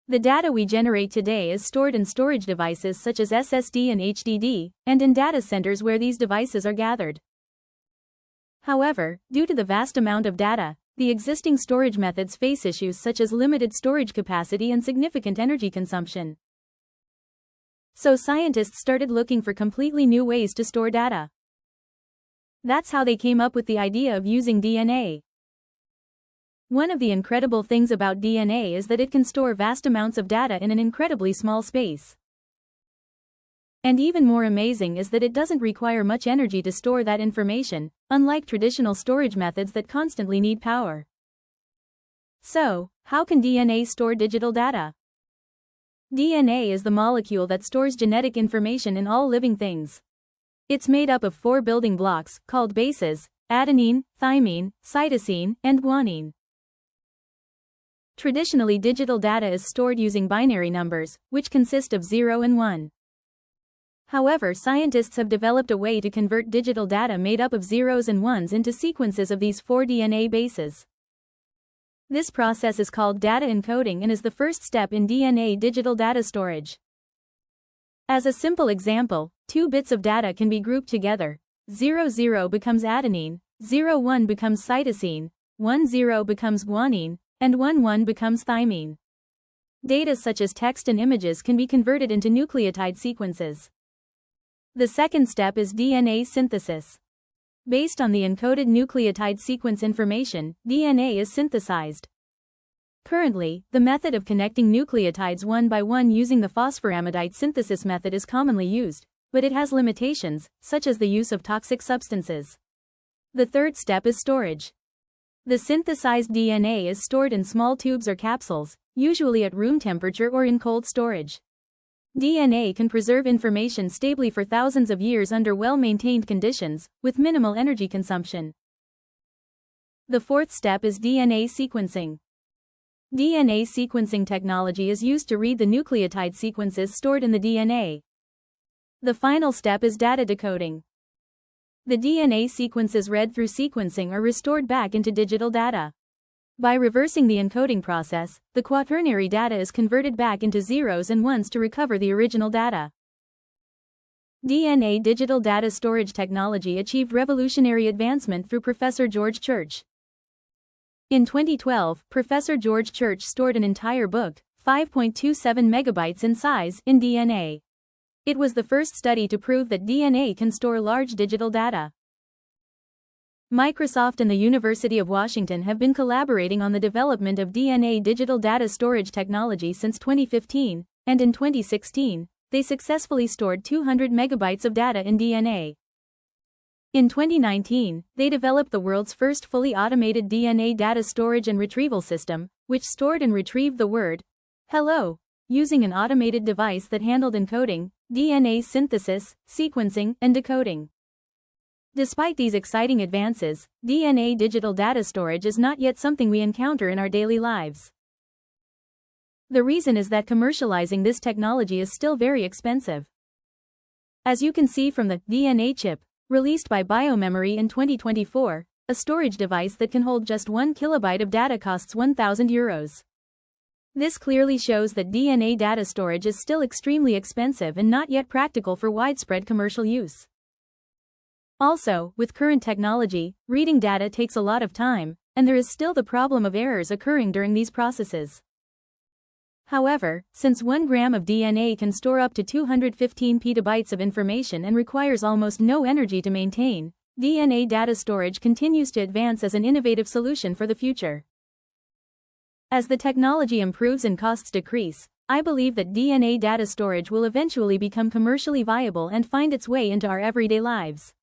The data we generate today is stored in storage devices such as SSD and HDD, and in data centers where these devices are gathered. However, due to the vast amount of data, the existing storage methods face issues such as limited storage capacity and significant energy consumption. So scientists started looking for completely new ways to store data. That's how they came up with the idea of using DNA. One of the incredible things about DNA is that it can store vast amounts of data in an incredibly small space. And even more amazing is that it doesn't require much energy to store that information, unlike traditional storage methods that constantly need power. So, how can DNA store digital data? DNA is the molecule that stores genetic information in all living things. It's made up of 4 building blocks, called bases: adenine, thymine, cytosine, and guanine. Traditionally, digital data is stored using binary numbers, which consist of 0 and 1. However, scientists have developed a way to convert digital data made up of zeros and ones into sequences of these 4 DNA bases. This process is called data encoding and is the first step in DNA digital data storage. As a simple example, 2 bits of data can be grouped together. 00 becomes adenine, 01 becomes cytosine, 10 becomes guanine, and 11 becomes thymine. Data such as text and images can be converted into nucleotide sequences. The second step is DNA synthesis. Based on the encoded nucleotide sequence information, DNA is synthesized. Currently, the method of connecting nucleotides one by one using the phosphoramidite synthesis method is commonly used, but it has limitations, such as the use of toxic substances. The third step is storage. The synthesized DNA is stored in small tubes or capsules, usually at room temperature or in cold storage. DNA can preserve information stably for thousands of years under well-maintained conditions, with minimal energy consumption. The fourth step is DNA sequencing. DNA sequencing technology is used to read the nucleotide sequences stored in the DNA. The final step is data decoding. The DNA sequences read through sequencing are restored back into digital data. By reversing the encoding process, the quaternary data is converted back into zeros and ones to recover the original data. DNA digital data storage technology achieved revolutionary advancement through Professor George Church. In 2012, Professor George Church stored an entire book, 5.27 megabytes in size, in DNA. It was the first study to prove that DNA can store large digital data. Microsoft and the University of Washington have been collaborating on the development of DNA digital data storage technology since 2015, and in 2016, they successfully stored 200 megabytes of data in DNA. In 2019, they developed the world's first fully automated DNA data storage and retrieval system, which stored and retrieved the word hello using an automated device that handled encoding, DNA synthesis, sequencing, and decoding. Despite these exciting advances, DNA digital data storage is not yet something we encounter in our daily lives. The reason is that commercializing this technology is still very expensive. As you can see from the DNA chip, released by BioMemory in 2024, a storage device that can hold just 1 kilobyte of data costs €1,000. This clearly shows that DNA data storage is still extremely expensive and not yet practical for widespread commercial use. Also, with current technology, reading data takes a lot of time, and there is still the problem of errors occurring during these processes. However, since 1 gram of DNA can store up to 215 petabytes of information and requires almost no energy to maintain, DNA data storage continues to advance as an innovative solution for the future. As the technology improves and costs decrease, I believe that DNA data storage will eventually become commercially viable and find its way into our everyday lives.